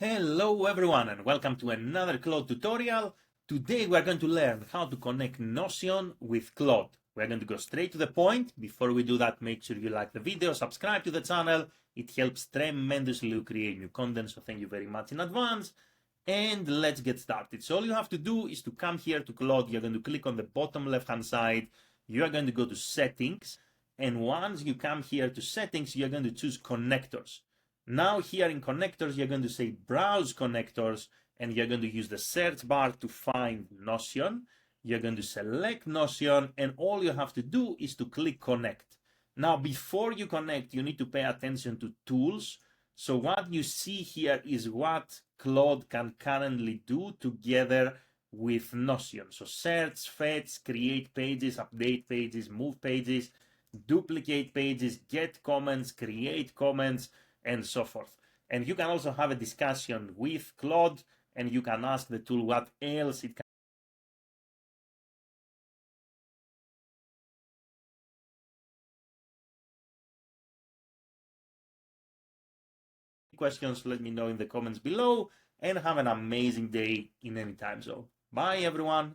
Hello everyone and welcome to another Claude tutorial. Today we are going to learn how to connect Notion with Claude. We're going to go straight to the point. Before we do that, make sure you like the video, subscribe to the channel. It helps tremendously to create new content, so thank you very much in advance. And let's get started. So all you have to do is to come here to Claude. You're going to click on the bottom left hand side. You are going to go to settings. And once you come here to settings, you're going to choose connectors. Now here in connectors, you're going to say browse connectors, and you're going to use the search bar to find Notion. You're going to select Notion, and all you have to do is to click connect. Now, before you connect, you need to pay attention to tools. So what you see here is what Claude can currently do together with Notion. So search, fetch, create pages, update pages, move pages, duplicate pages, get comments, create comments, and so forth. And you can also have a discussion with Claude, and you can ask the tool what else it can. Questions, let me know in the comments below, and have an amazing day in any time zone. Bye everyone.